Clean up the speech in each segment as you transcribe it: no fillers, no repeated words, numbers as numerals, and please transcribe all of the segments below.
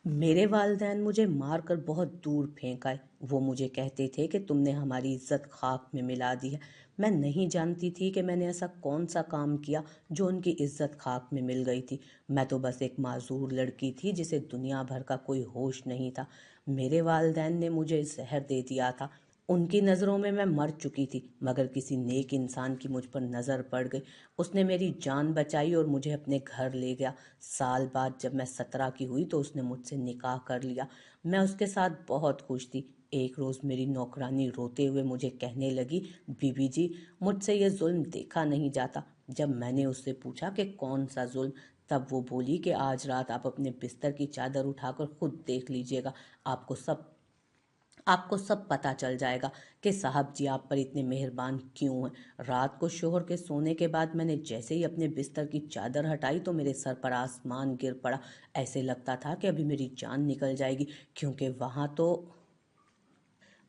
میرے والدین مجھے مار کر بہت دور پھینک آئے۔ وہ مجھے کہتے تھے کہ تم نے ہماری عزت خاک میں ملا دی ہے۔ میں نہیں جانتی تھی کہ میں نے ایسا کون سا کام کیا جو ان کی عزت خاک میں مل گئی تھی۔ میں تو بس ایک معذور لڑکی تھی جسے دنیا بھر کا کوئی ہوش نہیں تھا۔ میرے والدین نے مجھے زہر دے دیا تھا۔ ان کی نظروں میں مر چکی تھی، مگر کسی نیک انسان کی مجھ پر نظر پڑ گئی۔ اس نے میری جان بچائی اور مجھے اپنے گھر لے گیا۔ سال بعد جب میں 17 کی ہوئی تو اس نے مجھ سے نکاح کر لیا۔ میں اس کے ساتھ بہت خوش تھی۔ ایک روز میری نوکرانی روتے ہوئے مجھے کہنے لگی، بی بی جی، مجھ سے یہ ظلم دیکھا نہیں جاتا۔ جب میں نے اس سے پوچھا کہ کون سا ظلم، تب وہ بولی کہ آج رات آپ اپنے بستر کی چادر اٹھا کر خود دیکھ لیجئے گا، آپ کو سب پتہ چل جائے گا کہ صاحب جی آپ پر اتنے مہربان کیوں ہیں۔ رات کو شوہر کے سونے کے بعد میں نے جیسے ہی اپنے بستر کی چادر ہٹائی تو میرے سر پر آسمان گر پڑا۔ ایسے لگتا تھا کہ ابھی میری جان نکل جائے گی، کیونکہ وہاں تو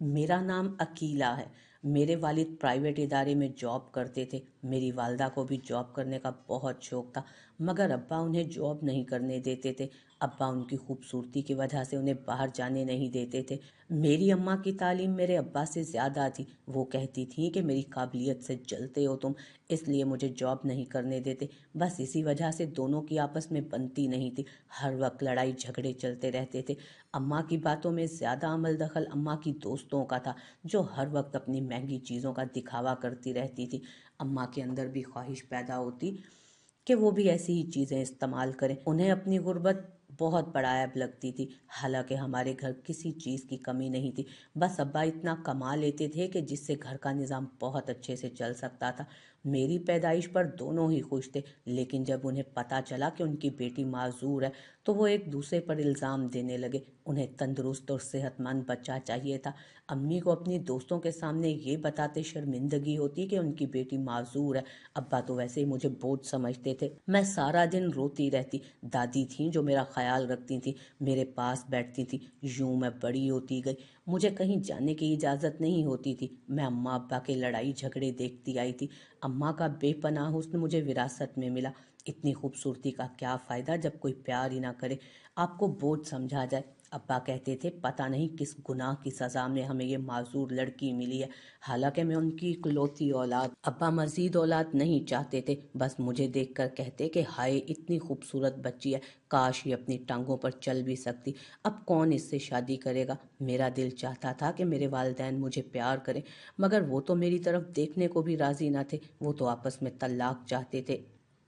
میرا نام عقیلہ ہے۔ میرے والد پرائیویٹ ادارے میں جاب کرتے تھے۔ میری والدہ کو بھی جاب کرنے کا بہت شوق تھا، مگر ابا انہیں جاب نہیں کرنے دیتے تھے۔ ابا ان کی خوبصورتی کی وجہ سے انہیں باہر جانے نہیں دیتے تھے۔ میری اماں کی تعلیم میرے ابا سے زیادہ تھی۔ وہ کہتی تھیں کہ میری قابلیت سے جلتے ہو تم، اس لیے مجھے جاب نہیں کرنے دیتے۔ بس اسی وجہ سے دونوں کی آپس میں بنتی نہیں تھی۔ ہر وقت لڑائی جھگڑے چلتے رہتے تھے۔ اماں کی باتوں میں زیادہ عمل دخل اماں کی دوستوں کا تھا، جو ہر وقت اپنی مہنگی چیزوں کا دکھاوا کرتی رہتی تھی۔ اماں کے اندر بھی خواہش پیدا ہوتی کہ وہ بھی ایسی ہی چیزیں استعمال کریں۔ انہیں اپنی غربت بہت بڑا عیب لگتی تھی، حالانکہ ہمارے گھر کسی چیز کی کمی نہیں تھی۔ بس ابا اتنا کما لیتے تھے کہ جس سے گھر کا نظام بہت اچھے سے چل سکتا تھا۔ میری پیدائش پر دونوں ہی خوش تھے، لیکن جب انہیں پتہ چلا کہ ان کی بیٹی معذور ہے تو وہ ایک دوسرے پر الزام دینے لگے۔ انہیں تندرست اور صحت مند بچہ چاہیے تھا۔ امی کو اپنی دوستوں کے سامنے یہ بتاتے شرمندگی ہوتی کہ ان کی بیٹی معذور ہے۔ ابا تو ویسے ہی مجھے بوجھ سمجھتے تھے۔ میں سارا دن روتی رہتی۔ دادی تھیں جو میرا خیال رکھتی تھیں، میرے پاس بیٹھتی تھیں۔ یوں میں بڑی ہوتی گئی۔ مجھے کہیں جانے کی اجازت نہیں ہوتی تھی۔ میں اماں ابا کے لڑائی جھگڑے دیکھتی آئی تھی۔ اماں کا بے پناہ حسن مجھے وراثت میں ملا۔ اتنی خوبصورتی کا کیا فائدہ جب کوئی پیار ہی نہ کرے، آپ کو بوجھ سمجھا جائے۔ ابا کہتے تھے پتہ نہیں کس گناہ کی سزا میں ہمیں یہ معذور لڑکی ملی ہے، حالانکہ میں ان کی اکلوتی اولاد۔ ابا مزید اولاد نہیں چاہتے تھے، بس مجھے دیکھ کر کہتے کہ ہائے اتنی خوبصورت بچی ہے، کاش یہ اپنی ٹانگوں پر چل بھی سکتی، اب کون اس سے شادی کرے گا۔ میرا دل چاہتا تھا کہ میرے والدین مجھے پیار کریں، مگر وہ تو میری طرف دیکھنے کو بھی راضی نہ تھے۔ وہ تو آپس میں طلاق چاہتے تھے،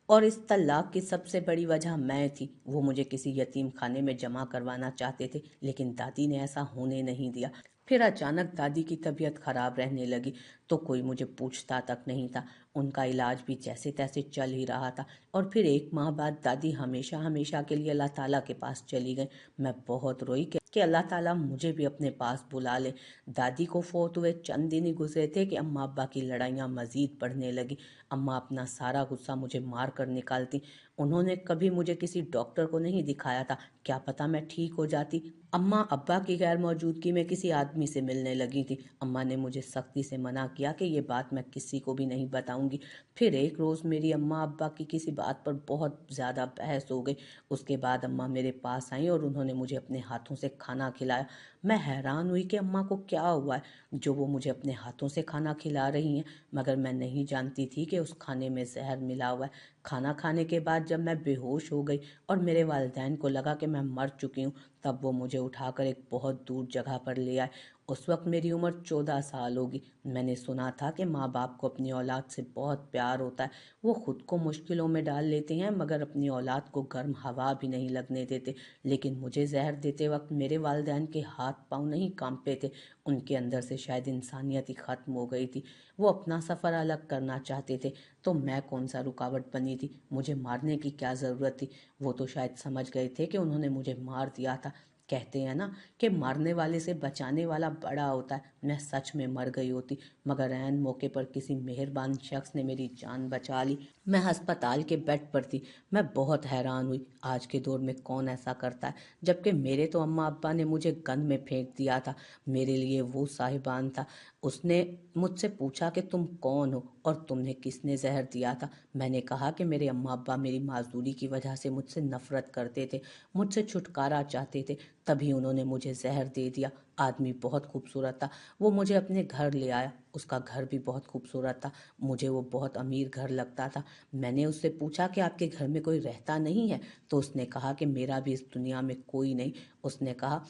اور اس طلاق کی سب سے بڑی وجہ میں تھی۔ وہ مجھے کسی یتیم خانے میں جمع کروانا چاہتے تھے، لیکن دادی نے ایسا ہونے نہیں دیا۔ پھر اچانک دادی کی طبیعت خراب رہنے لگی تو کوئی مجھے پوچھتا تک نہیں تھا۔ ان کا علاج بھی جیسے تیسے چل ہی رہا تھا، اور پھر 1 ماہ بعد دادی ہمیشہ کے لیے اللہ تعالیٰ کے پاس چلی گئیں۔ میں بہت روئی کہ اللہ تعالیٰ مجھے بھی اپنے پاس بلا لے۔ دادی کو فوت ہوئے چند دن ہی گزرے تھے کہ اماں ابا کی لڑائیاں مزید بڑھنے لگی۔ اماں اپنا سارا غصہ مجھے مار کر نکالتی۔ انہوں نے کبھی مجھے کسی ڈاکٹر کو نہیں دکھایا تھا، کیا پتہ میں ٹھیک ہو جاتی۔ اماں ابا کی غیر موجودگی میں کسی آدمی سے ملنے لگی تھی۔ اماں نے مجھے سختی سے منع کیا کہ یہ بات میں کسی کو بھی نہیں بتاؤں گی۔ پھر ایک روز میری اماں ابا کی کسی بات پر بہت زیادہ بحث ہو گئی۔ اس کے بعد اماں میرے پاس آئیں اور انہوں نے مجھے اپنے ہاتھوں سے کھانا کھلایا۔ میں حیران ہوئی کہ اماں کو کیا ہوا ہے جو وہ مجھے اپنے ہاتھوں سے کھانا کھلا رہی ہیں، مگر میں نہیں جانتی تھی کہ اس کھانے میں زہر ملا ہوا ہے۔ کھانا کھانے کے بعد جب میں بے ہوش ہو گئی اور میرے والدین کو لگا کہ میں مر چکی ہوں، تب وہ مجھے اٹھا کر ایک بہت دور جگہ پر لے آئے۔ اس وقت میری عمر 14 سال ہوگی۔ میں نے سنا تھا کہ ماں باپ کو اپنی اولاد سے بہت پیار ہوتا ہے، وہ خود کو مشکلوں میں ڈال لیتے ہیں مگر اپنی اولاد کو گرم ہوا بھی نہیں لگنے دیتے۔ لیکن مجھے زہر دیتے وقت میرے والدین کے ہاتھ پاؤں نہیں کانپتے تھے، ان کے اندر سے شاید انسانیت ہی ختم ہو گئی تھی۔ وہ اپنا سفر الگ کرنا چاہتے تھے تو میں کون سا رکاوٹ بنی تھی؟ مجھے مارنے کی کیا ضرورت تھی؟ وہ تو شاید سمجھ گئے تھے کہ انہوں نے مجھے مار دیا تھا۔ کہتے ہیں نا کہ مارنے والے سے بچانے والا بڑا ہوتا ہے۔ मैं सच में मर गई होती, मगर ऐन मौके पर किसी मेहरबान शख्स ने मेरी जान बचा ली। मैं अस्पताल के बेड पर थी। मैं बहुत हैरान हुई, आज के दौर में कौन ऐसा करता है, जबकि मेरे तो अम्मा अब्बा ने मुझे गन में फेंक दिया था। मेरे लिए वो साहिबान था। उसने मुझसे पूछा कि तुम कौन हो और तुमने किसने जहर दिया था। मैंने कहा कि मेरे अम्मा अब्बा मेरी माजदूरी की वजह से मुझसे नफरत करते थे, मुझसे छुटकारा चाहते थे, तभी उन्होंने मुझे जहर दे दिया। आदमी बहुत खूबसूरत था। वो मुझे अपने घर ले आया। उसका घर भी बहुत खूबसूरत था। मुझे वो बहुत अमीर घर लगता था। मैंने उससे पूछा कि आपके घर में कोई रहता नहीं है, तो उसने कहा कि मेरा भी इस दुनिया में कोई नहीं। उसने कहा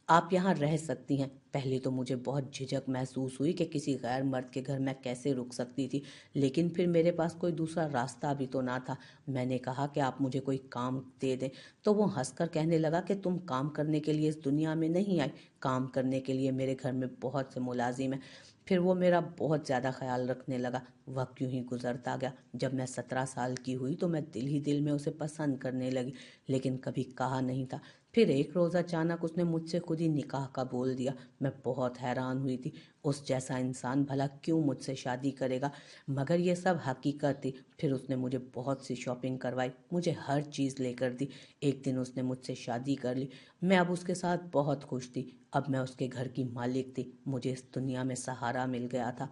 आप यहाँ रह सकती हैं। पहले तो मुझे बहुत झिझक महसूस हुई कि किसी गैर मर्द के घर मैं कैसे रुक सकती थी, लेकिन फिर मेरे पास कोई दूसरा रास्ता भी तो ना था। मैंने कहा कि आप मुझे कोई काम दे दें, तो वो हंसकर कहने लगा कि तुम काम करने के लिए इस दुनिया में नहीं आई, काम करने के लिए मेरे घर में बहुत से मुलाजिम हैं। फिर वो मेरा बहुत ज़्यादा ख्याल रखने लगा। वक्त यूं ही गुजरता गया। जब मैं 17 साल की हुई तो मैं दिल ही दिल में उसे पसंद करने लगी, लेकिन कभी कहा नहीं था। फिर एक रोज़ अचानक उसने मुझसे खुद ही निकाह का बोल दिया। मैं बहुत हैरान हुई थी। उस जैसा इंसान भला क्यों मुझसे शादी करेगा, मगर ये सब हकीकत थी। फिर उसने मुझे बहुत सी शॉपिंग करवाई, मुझे हर चीज़ लेकर दी। एक दिन उसने मुझसे शादी कर ली। मैं अब उसके साथ बहुत खुश थी। अब मैं उसके घर की मालिक थी। मुझे इस दुनिया में सहारा मिल गया था।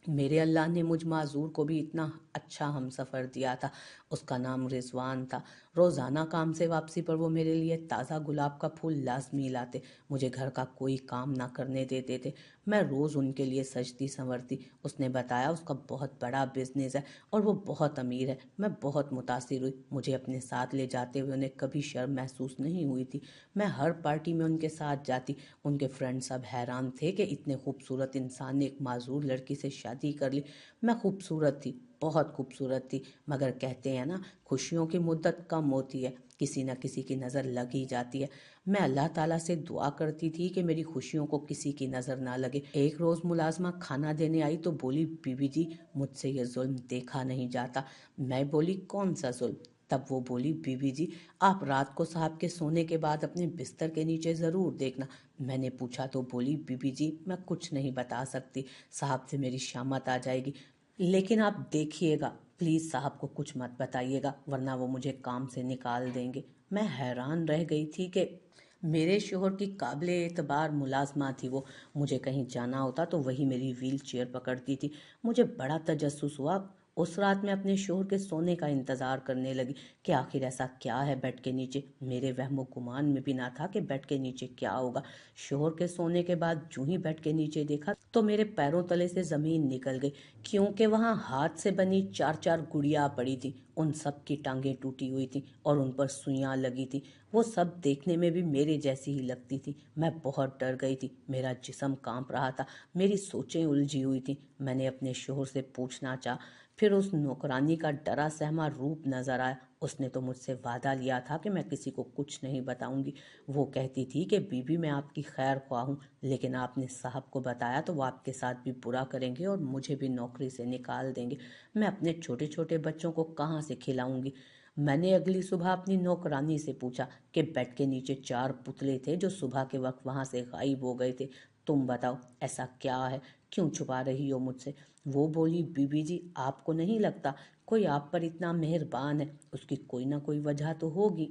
मेरे अल्लाह ने मुझ माजूर को भी इतना अच्छा हमसफ़र दिया था। उसका नाम रिजवान था। रोज़ाना काम से वापसी पर वो मेरे लिए ताज़ा गुलाब का फूल लाजमी लाते। मुझे घर का कोई काम ना करने देते थे। मैं रोज़ उनके लिए सजती संवरती। उसने बताया उसका बहुत बड़ा बिजनेस है और वो बहुत अमीर है। मैं बहुत मुतासिर हुई। मुझे अपने साथ ले जाते हुए उन्हें कभी शर्म महसूस नहीं हुई थी। मैं हर पार्टी में उनके साथ जाती। उनके फ्रेंड सब हैरान थे कि इतने खूबसूरत इंसान ने एक माजूर लड़की से शादी कर ली। मैं खूबसूरत थी, बहुत खूबसूरत थी, मगर कहते हैं ना, खुशियों की मुद्दत कम होती है, किसी न किसी की नज़र लग ही जाती है। मैं अल्लाह ताला से दुआ करती थी कि मेरी खुशियों को किसी की नज़र ना लगे। एक रोज़ मुलाजमा खाना देने आई तो बोली, बीबी जी, मुझसे ये जुल्म देखा नहीं जाता। मैं बोली, कौन सा जुल्म? तब वो बोली, बीबी जी, आप रात को साहब के सोने के बाद अपने बिस्तर के नीचे ज़रूर देखना। मैंने पूछा तो बोली, बीबी जी, मैं कुछ नहीं बता सकती, साहब से मेरी शामत आ जाएगी, लेकिन आप देखिएगा, प्लीज़ साहब को कुछ मत बताइएगा, वरना वो मुझे काम से निकाल देंगे। मैं हैरान रह गई थी कि मेरे शोहर की काबिल एतबार मुलाजमा थी वो। मुझे कहीं जाना होता तो वही मेरी व्हील चेयर पकड़ती थी। मुझे बड़ा तजस्सुस हुआ। उस रात मैं अपने शोहर के सोने का इंतज़ार करने लगी कि आखिर ऐसा क्या है बेड के नीचे। मेरे वहमो गुमान में भी ना था कि बेड के नीचे क्या होगा। शोहर के सोने के बाद जूं ही बेड के नीचे देखा तो मेरे पैरों तले से ज़मीन निकल गई, क्योंकि वहां हाथ से बनी 4-4 गुड़िया पड़ी थी। उन सब की टांगें टूटी हुई थी और उन पर सुइयां लगी थी। वो सब देखने में भी मेरे जैसी ही लगती थी। मैं बहुत डर गई थी। मेरा जिस्म कांप रहा था। मेरी सोचें उलझी हुई थी। मैंने अपने शोहर से पूछना चाहा। फिर उस नौकरानी का डरा सहमा रूप नजर आया। उसने तो मुझसे वादा लिया था कि मैं किसी को कुछ नहीं बताऊंगी। वो कहती थी कि बीबी, मैं आपकी खैर ख्वाह हूँ, लेकिन आपने साहब को बताया तो वो आपके साथ भी बुरा करेंगे और मुझे भी नौकरी से निकाल देंगे। मैं अपने छोटे छोटे बच्चों को कहाँ से खिलाऊंगी। मैंने अगली सुबह अपनी नौकरानी से पूछा कि बेड के नीचे 4 पुतले थे जो सुबह के वक्त वहां से गायब हो गए थे। तुम बताओ, ऐसा क्या है, क्यों छुपा रही हो मुझसे? वो बोली, बीबी जी, आपको नहीं लगता कोई आप पर इतना मेहरबान है, उसकी कोई ना कोई वजह तो होगी।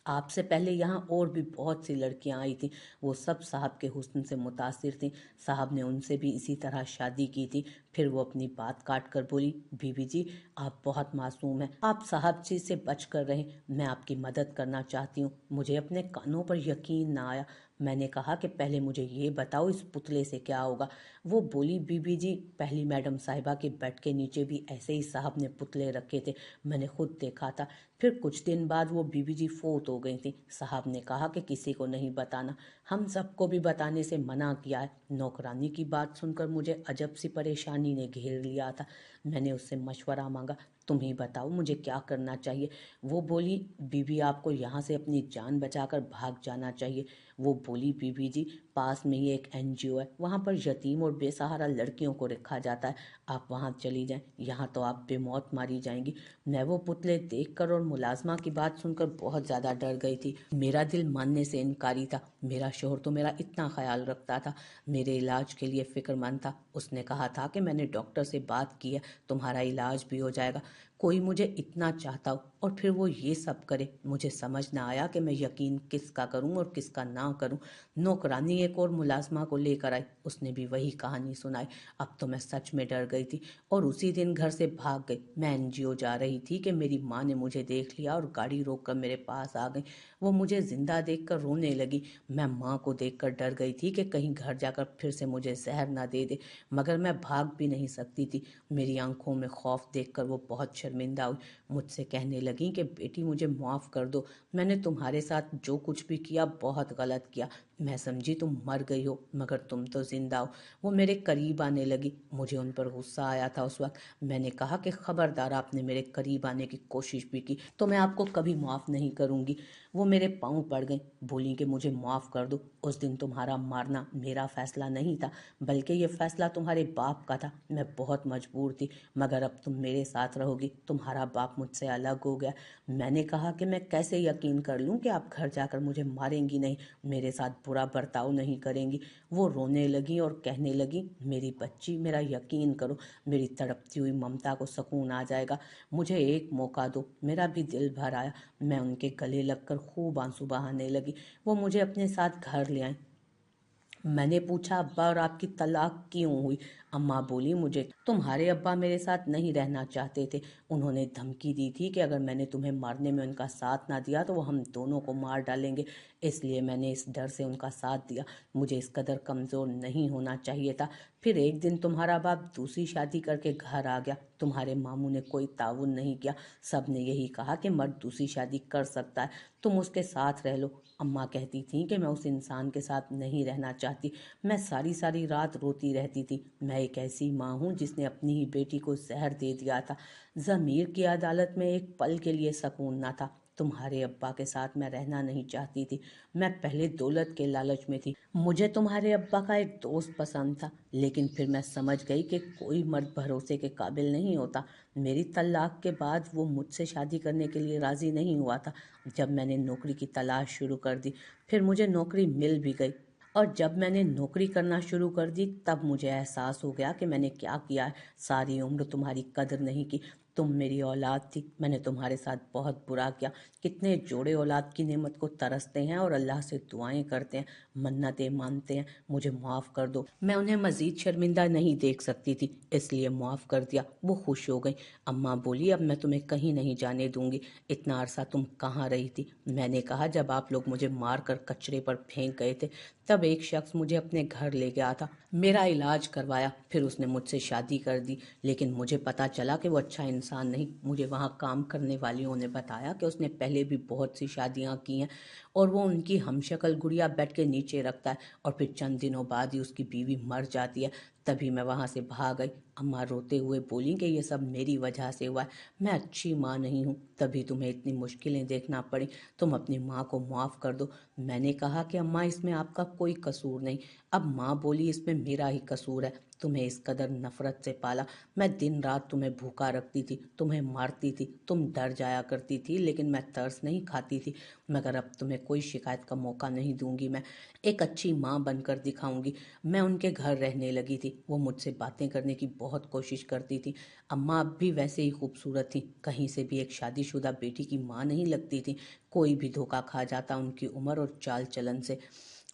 आपसे पहले यहाँ और भी बहुत सी लड़कियां आई थी। वो सब साहब के हुस्न से मुतासिर थीं। साहब ने उनसे भी इसी तरह शादी की थी। फिर वो अपनी बात काट कर बोली, बीबी जी, आप बहुत मासूम हैं, आप साहब जी से बच कर रहें, मैं आपकी मदद करना चाहती हूँ। मुझे अपने कानों पर यकीन ना आया। मैंने कहा कि पहले मुझे ये बताओ, इस पुतले से क्या होगा? वो बोली, बीबी जी, पहली मैडम साहिबा के बेड के नीचे भी ऐसे ही साहब ने पुतले रखे थे, मैंने खुद देखा था। फिर कुछ दिन बाद वो बीबी जी फोत हो गई थी। साहब ने कहा कि किसी को नहीं बताना। हम सबको भी बताने से मना किया है। नौकरानी की बात सुनकर मुझे अजब सी परेशानी ने घेर लिया था। मैंने उससे मशवरा मांगा। तुम ही बताओ मुझे क्या करना चाहिए। वो बोली, बीबी आपको यहाँ से अपनी जान बचाकर भाग जाना चाहिए। वो बोली, बीबी जी पास में ही एक एनजीओ है, वहाँ पर यतीम और बेसहारा लड़कियों को रखा जाता है, आप वहाँ चली जाएं, यहाँ तो आप बेमौत मारी जाएंगी। मैं वो पुतले देखकर और मुलाजमा की बात सुनकर बहुत ज़्यादा डर गई थी। मेरा दिल मानने से इनकारी था। मेरा शोहर तो मेरा इतना ख्याल रखता था, मेरे इलाज के लिए फ़िक्रमंद था। उसने कहा था कि मैंने डॉक्टर से बात की है, तुम्हारा इलाज भी हो जाएगा। कोई मुझे इतना चाहता हो और फिर वो ये सब करे। मुझे समझ ना आया कि मैं यकीन किसका करूं और किसका ना करूं। नौकरानी एक और मुलाजमा को लेकर आई, उसने भी वही कहानी सुनाई। अब तो मैं सच में डर गई थी और उसी दिन घर से भाग गई। मैं एनजीओ जा रही थी कि मेरी माँ ने मुझे देख लिया और गाड़ी रोककर मेरे पास आ गई। वो मुझे जिंदा देखकर रोने लगी। मैं माँ को देखकर डर गई थी कि कहीं घर जाकर फिर से मुझे जहर ना दे दे, मगर मैं भाग भी नहीं सकती थी। मेरी आंखों में खौफ देखकर वो बहुत शर्मिंदा हुई। मुझसे कहने लगी कि बेटी मुझे माफ़ कर दो, मैंने तुम्हारे साथ जो कुछ भी किया बहुत गलत किया। मैं समझी तुम मर गई हो, मगर तुम तो जिंदा हो। वो मेरे करीब आने लगी। मुझे उन पर गुस्सा आया था उस वक्त। मैंने कहा कि खबरदार, आपने मेरे करीब आने की कोशिश भी की तो मैं आपको कभी माफ़ नहीं करूंगी। वो मेरे पाँव पड़ गई, बोली कि मुझे माफ़ कर दो। उस दिन तुम्हारा मारना मेरा फैसला नहीं था, बल्कि ये फैसला तुम्हारे बाप का था। मैं बहुत मजबूर थी, मगर अब तुम मेरे साथ रहोगी, तुम्हारा बाप मुझसे अलग हो गया। मैंने कहा कि मैं कैसे यकीन कर लूं कि आप घर जाकर मुझे मारेंगी नहीं, मेरे साथ बुरा बर्ताव नहीं करेंगी। वो रोने लगी और कहने लगी, मेरी बच्ची मेरा यकीन करो, मेरी तड़पती हुई ममता को सुकून आ जाएगा। मुझे एक मौका दो। मेरा भी दिल भर आया। मैं उनके गले लगकर खूब आंसू बहाने लगी। वो मुझे अपने साथ घर ले आए। मैंने पूछा, अब्बा और आपकी तलाक क्यों हुई? अम्मा बोली, मुझे तुम्हारे अब्बा मेरे साथ नहीं रहना चाहते थे। उन्होंने धमकी दी थी कि अगर मैंने तुम्हें मारने में उनका साथ ना दिया तो वो हम दोनों को मार डालेंगे। इसलिए मैंने इस डर से उनका साथ दिया। मुझे इस कदर कमज़ोर नहीं होना चाहिए था। फिर एक दिन तुम्हारा बाप दूसरी शादी करके घर आ गया। तुम्हारे मामू ने कोई ताउन नहीं किया। सब ने यही कहा कि मर्द दूसरी शादी कर सकता है, तुम उसके साथ रह लो। अम्मा कहती थी कि मैं उस इंसान के साथ नहीं रहना चाहती। मैं सारी सारी रात रोती रहती थी। मैं एक ऐसी माँ हूँ जिसने अपनी ही बेटी को जहर दे दिया था। ज़मीर की अदालत में एक पल के लिए सकून ना था। तुम्हारे अब्बा के साथ मैं रहना नहीं चाहती थी। मैं पहले दौलत के लालच में थी। मुझे तुम्हारे अब्बा का एक दोस्त पसंद था, लेकिन फिर मैं समझ गई कि कोई मर्द भरोसे के काबिल नहीं होता। मेरी तलाक के बाद वो मुझसे शादी करने के लिए राज़ी नहीं हुआ था। जब मैंने नौकरी की तलाश शुरू कर दी, फिर मुझे नौकरी मिल भी गई। और जब मैंने नौकरी करना शुरू कर दी, तब मुझे एहसास हो गया कि मैंने क्या किया है। सारी उम्र तुम्हारी कदर नहीं की। तुम मेरी औलाद थी, मैंने तुम्हारे साथ बहुत बुरा किया। कितने जोड़े औलाद की नेमत को तरसते हैं और अल्लाह से दुआएं करते हैं, मन्नतें मानते हैं, मुझे माफ़ कर दो। मैं उन्हें मज़ीद शर्मिंदा नहीं देख सकती थी, इसलिए माफ़ कर दिया। वो खुश हो गई। अम्मा बोली, अब मैं तुम्हें कहीं नहीं जाने दूंगी। इतना अरसा तुम कहाँ रही थी? मैंने कहा, जब आप लोग मुझे मार कर कचरे पर फेंक गए थे, तब एक शख्स मुझे अपने घर ले गया था, मेरा इलाज करवाया, फिर उसने मुझसे शादी कर दी। लेकिन मुझे पता चला कि वो अच्छा इंसान नहीं। मुझे वहाँ काम करने वालियों ने बताया कि उसने पहले भी बहुत सी शादियाँ की हैं और वो उनकी हमशक्ल गुड़िया बेड के नीचे रखता है और फिर चंद दिनों बाद ही उसकी बीवी मर जाती है। तभी मैं वहाँ से भाग गई। अम्मा रोते हुए बोली कि ये सब मेरी वजह से हुआ है, मैं अच्छी माँ नहीं हूँ, तभी तुम्हें इतनी मुश्किलें देखना पड़ी। तुम अपनी माँ को माफ़ कर दो। मैंने कहा कि अम्मा, इसमें आपका कोई कसूर नहीं। अब माँ बोली, इसमें मेरा ही कसूर है, तुम्हें इस कदर नफरत से पाला। मैं दिन रात तुम्हें भूखा रखती थी, तुम्हें मारती थी, तुम डर जाया करती थी, लेकिन मैं तरस नहीं खाती थी। मगर अब तुम्हें कोई शिकायत का मौका नहीं दूंगी। मैं एक अच्छी माँ बनकर दिखाऊंगी। मैं उनके घर रहने लगी थी। वो मुझसे बातें करने की बहुत कोशिश करती थी। अम्मा अब भी वैसे ही खूबसूरत थी, कहीं से भी एक शादीशुदा बेटी की माँ नहीं लगती थी। कोई भी धोखा खा जाता उनकी उम्र और चाल चलन से।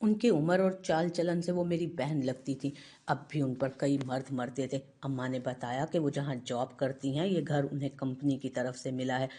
उनकी उम्र और चाल चलन से वो मेरी बहन लगती थी। अब भी उन पर कई मर्द मरते थे। अम्मा ने बताया कि वो जहाँ जॉब करती हैं, ये घर उन्हें कंपनी की तरफ से मिला है।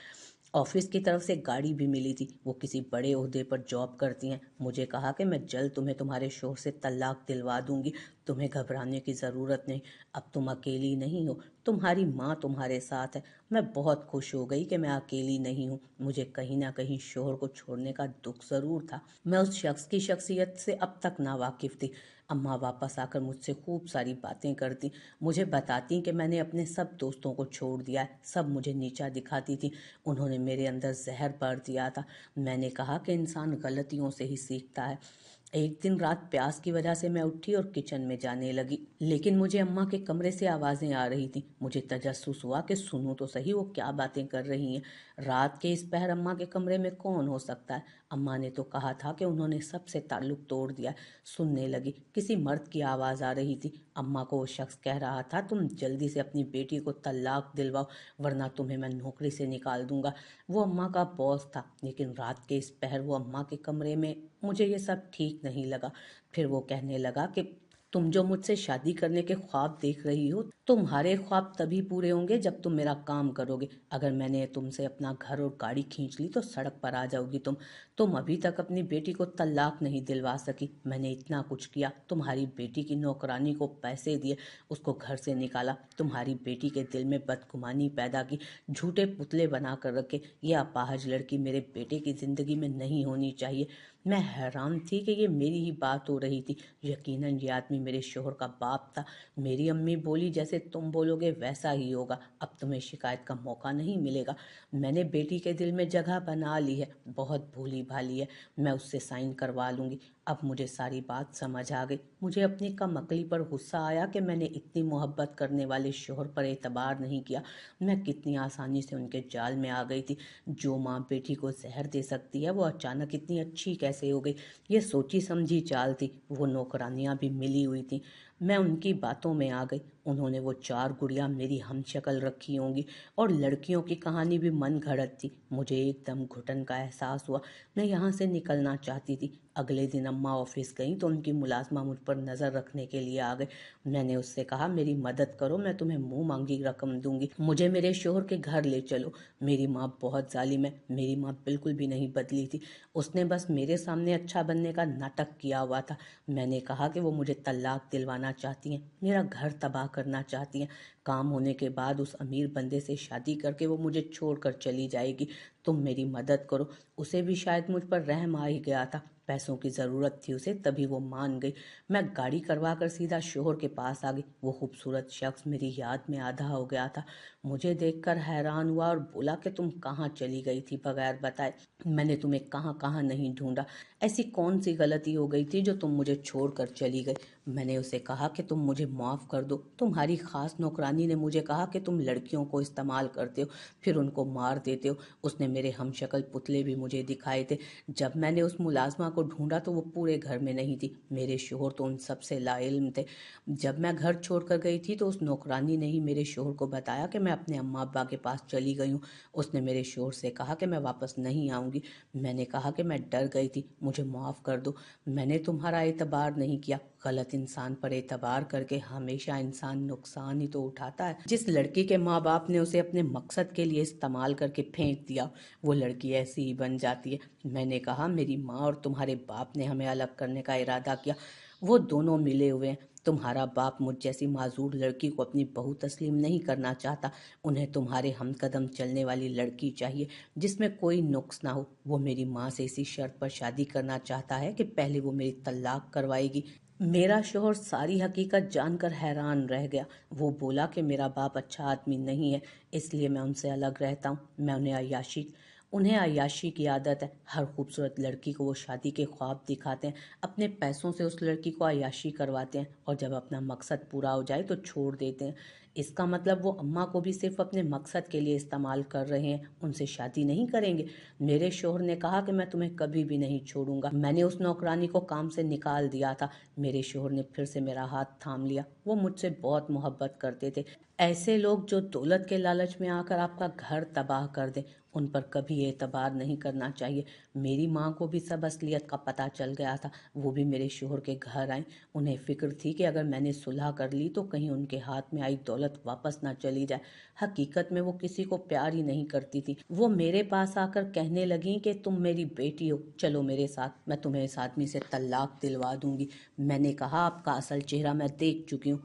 ऑफिस की तरफ से गाड़ी भी मिली थी। वो किसी बड़े ओहदे पर जॉब करती हैं। मुझे कहा कि मैं जल्द तुम्हें तुम्हारे शोहर से तलाक दिलवा दूंगी, तुम्हें घबराने की ज़रूरत नहीं, अब तुम अकेली नहीं हो, तुम्हारी माँ तुम्हारे साथ है। मैं बहुत खुश हो गई कि मैं अकेली नहीं हूँ। मुझे कहीं ना कहीं शोहर को छोड़ने का दुख ज़रूर था। मैं उस शख्स की शख्सियत से अब तक ना वाकिफ थी। अम्मा वापस आकर मुझसे खूब सारी बातें करती, मुझे बताती कि मैंने अपने सब दोस्तों को छोड़ दिया है, सब मुझे नीचा दिखाती थी, उन्होंने मेरे अंदर जहर भर दिया था। मैंने कहा कि इंसान गलतियों से ही सीखता है। एक दिन रात प्यास की वजह से मैं उठी और किचन में जाने लगी, लेकिन मुझे अम्मा के कमरे से आवाज़ें आ रही थी। मुझे तजस्सुस हुआ कि सुनूं तो सही वो क्या बातें कर रही हैं। रात के इस पहर अम्मा के कमरे में कौन हो सकता है? अम्मा ने तो कहा था कि उन्होंने सबसे ताल्लुक तोड़ दिया है। सुनने लगी, किसी मर्द की आवाज़ आ रही थी। अम्मा को वो शख्स कह रहा था, तुम जल्दी से अपनी बेटी को तलाक दिलवाओ वरना तुम्हें मैं नौकरी से निकाल दूंगा। वो अम्मा का बॉस था, लेकिन रात के इस पहर वो अम्मा के कमरे में, मुझे ये सब ठीक नहीं लगा। फिर वो कहने लगा कि तुम जो मुझसे शादी करने के ख्वाब देख रही हो, तुम्हारे ख्वाब तभी पूरे होंगे जब तुम मेरा काम करोगे। अगर मैंने तुमसे अपना घर और गाड़ी खींच ली तो सड़क पर आ जाओगी तुम अभी तक अपनी बेटी को तलाक नहीं दिलवा सकी। मैंने इतना कुछ किया, तुम्हारी बेटी की नौकरानी को पैसे दिए, उसको घर से निकाला, तुम्हारी बेटी के दिल में बदगुमानी पैदा की, झूठे पुतले बना कर रखे। ये अपाहज लड़की मेरे बेटे की जिंदगी में नहीं होनी चाहिए। मैं हैरान थी कि ये मेरी ही बात हो रही थी। यकीनन ये आदमी मेरे शोहर का बाप था। मेरी अम्मी बोली, जैसे तुम बोलोगे वैसा ही होगा, अब तुम्हें शिकायत का मौका नहीं मिलेगा। मैंने बेटी के दिल में जगह बना ली है, बहुत भोली भाली है, मैं उससे साइन करवा लूंगी। अब मुझे सारी बात समझ आ गई। मुझे अपनी कम अकली पर गुस्सा आया कि मैंने इतनी मोहब्बत करने वाले शोहर पर एतबार नहीं किया। मैं कितनी आसानी से उनके जाल में आ गई थी। जो माँ बेटी को जहर दे सकती है वो अचानक इतनी अच्छी कैसे हो गई? ये सोची समझी चाल थी। वो नौकरानियां भी मिली हुई थी। मैं उनकी बातों में आ गई। उन्होंने वो 4 गुड़ियां मेरी हमशक्ल रखी होंगी, और लड़कियों की कहानी भी मन घड़त थी। मुझे एकदम घुटन का एहसास हुआ। मैं यहाँ से निकलना चाहती थी। अगले दिन अम्मा ऑफिस गई तो उनकी मुलाजमा मुझ पर नज़र रखने के लिए आ गए। मैंने उससे कहा, मेरी मदद करो, मैं तुम्हें मुंह मांगी रकम दूंगी, मुझे मेरे शोहर के घर ले चलो। मेरी माँ बहुत जालिम है। मेरी माँ बिल्कुल भी नहीं बदली थी। उसने बस मेरे सामने अच्छा बनने का नाटक किया हुआ था। मैंने कहा कि वो मुझे तलाक दिलवाना चाहती हैं, मेरा घर तबाह करना चाहती हैं। काम होने के बाद उस अमीर बंदे से शादी करके वो मुझे छोड़कर चली जाएगी। तुम मेरी मदद करो। उसे भी शायद मुझ पर रहम आ ही गया था। पैसों की ज़रूरत थी उसे, तभी वो मान गई। मैं गाड़ी करवा कर सीधा शोहर के पास आ गई। वो खूबसूरत शख्स मेरी याद में आधा हो गया था। मुझे देखकर हैरान हुआ और बोला कि तुम कहाँ चली गई थी बगैर बताए? मैंने तुम्हें कहाँ कहाँ नहीं ढूंढा। ऐसी कौन सी गलती हो गई थी जो तुम मुझे छोड़कर चली गई? मैंने उसे कहा कि तुम मुझे माफ़ कर दो। तुम्हारी खास नौकरानी ने मुझे कहा कि तुम लड़कियों को इस्तेमाल करते हो, फिर उनको मार देते हो। उसने मेरे हमशक्ल पुतले भी मुझे दिखाए थे। जब मैंने उस मुलाजमा को ढूंढा तो वो पूरे घर में नहीं थी। मेरे शोहर तो उन सबसे लाइल्म थे। जब मैं घर छोड़कर गई थी तो उस नौकरानी ने ही मेरे शोहर को बताया कि मैं अपने अम्मा अब्बा के पास चली गई हूँ। उसने मेरे शोहर से कहा कि मैं वापस नहीं आऊँगी। मैंने कहा कि मैं डर गई थी, मुझे माफ़ कर दो। मैंने तुम्हारा एतबार नहीं किया। गलत इंसान पर एतबार करके हमेशा इंसान नुकसान ही तो उठाता है। जिस लड़की के माँ बाप ने उसे अपने मकसद के लिए इस्तेमाल करके फेंक दिया, वो लड़की ऐसी ही बन जाती है। मैंने कहा, मेरी माँ और तुम्हारे बाप ने हमें अलग करने का इरादा किया, वो दोनों मिले हुए हैं। तुम्हारा बाप मुझ जैसी माजूर लड़की को अपनी बहू तस्लीम नहीं करना चाहता। उन्हें तुम्हारे हमकदम चलने वाली लड़की चाहिए, जिसमें कोई नुक्स ना हो। वो मेरी माँ से इसी शर्त पर शादी करना चाहता है कि पहले वो मेरी तलाक करवाएगी। मेरा शोहर सारी हकीकत जानकर हैरान रह गया। वो बोला कि मेरा बाप अच्छा आदमी नहीं है, इसलिए मैं उनसे अलग रहता हूँ। उन्हें अय्याशी की आदत है। हर खूबसूरत लड़की को वो शादी के ख्वाब दिखाते हैं, अपने पैसों से उस लड़की को अय्याशी करवाते हैं, और जब अपना मकसद पूरा हो जाए तो छोड़ देते हैं। इसका मतलब वो अम्मा को भी सिर्फ अपने मकसद के लिए इस्तेमाल कर रहे हैं, उनसे शादी नहीं करेंगे। मेरे शोहर ने कहा कि मैं तुम्हें कभी भी नहीं छोड़ूंगा। मैंने उस नौकरानी को काम से निकाल दिया था। मेरे शोहर ने फिर से मेरा हाथ थाम लिया। वो मुझसे बहुत मोहब्बत करते थे। ऐसे लोग जो दौलत के लालच में आकर आपका घर तबाह कर दें, उन पर कभी एतबार नहीं करना चाहिए। मेरी माँ को भी सब असलियत का पता चल गया था। वो भी मेरे शोहर के घर आए। उन्हें फिक्र थी कि अगर मैंने सुलह कर ली तो कहीं उनके हाथ में आई दौलत वापस ना चली जाए। हकीकत में वो किसी को प्यार ही नहीं करती थी। वो मेरे पास आकर कहने लगी कि तुम मेरी बेटी हो, चलो मेरे साथ, मैं तुम्हें इस आदमी से तलाक दिलवा दूंगी। मैंने कहा, आपका असल चेहरा मैं देख चुकी हूँ,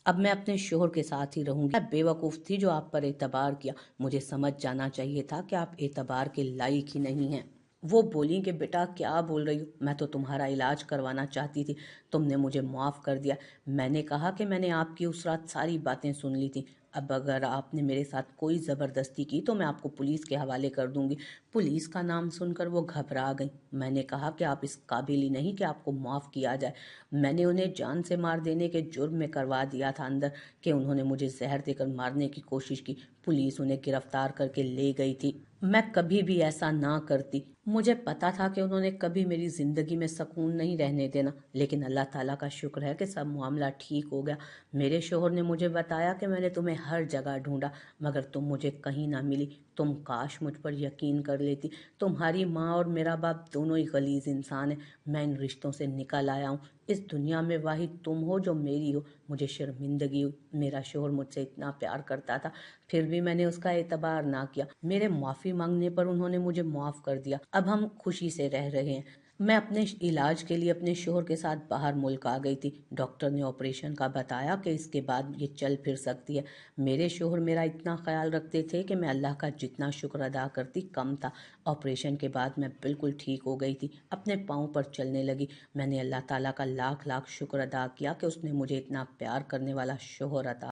अब मैं अपने शोहर के साथ ही रहूंगी। मैं बेवकूफ़ थी जो आप पर एतबार किया। मुझे समझ जाना चाहिए था कि आप एतबार के लायक ही नहीं हैं। वो बोली कि बेटा क्या बोल रही हो, मैं तो तुम्हारा इलाज करवाना चाहती थी, तुमने मुझे माफ़ कर दिया। मैंने कहा कि मैंने आपकी उस रात सारी बातें सुन ली थी। अब अगर आपने मेरे साथ कोई ज़बरदस्ती की तो मैं आपको पुलिस के हवाले कर दूंगी। पुलिस का नाम सुनकर वो घबरा गई। मैंने कहा कि आप इस काबिल ही नहीं कि आपको माफ़ किया जाए। मैंने उन्हें जान से मार देने के जुर्म में करवा दिया था अंदर, कि उन्होंने मुझे जहर देकर मारने की कोशिश की। पुलिस उन्हें गिरफ्तार करके ले गई थी। मैं कभी भी ऐसा ना करती। मुझे पता था कि उन्होंने कभी मेरी ज़िंदगी में सुकून नहीं रहने देना, लेकिन अल्लाह ताला का शुक्र है कि सब मामला ठीक हो गया। मेरे शोहर ने मुझे बताया कि मैंने तुम्हें हर जगह ढूंढा, मगर तुम मुझे कहीं ना मिली। तुम काश मुझ पर यकीन कर लेती। तुम्हारी माँ और मेरा बाप दोनों ही गलीज इंसान हैं। मैं इन रिश्तों से निकल आया हूँ। इस दुनिया में वाहिद तुम हो जो मेरी हो। मुझे शर्मिंदगी हुई। मेरा शोहर मुझसे इतना प्यार करता था, फिर भी मैंने उसका एतबार ना किया। मेरे माफ़ी मांगने पर उन्होंने मुझे माफ़ कर दिया। अब हम खुशी से रह रहे हैं। मैं अपने इलाज के लिए अपने शोहर के साथ बाहर मुल्क आ गई थी। डॉक्टर ने ऑपरेशन का बताया कि इसके बाद ये चल फिर सकती है। मेरे शोहर मेरा इतना ख्याल रखते थे कि मैं अल्लाह का जितना शुक्र अदा करती कम था। ऑपरेशन के बाद मैं बिल्कुल ठीक हो गई थी, अपने पाँव पर चलने लगी। मैंने अल्लाह ताला का लाख लाख शुक्र अदा किया कि उसने मुझे इतना प्यार करने वाला शोहर अता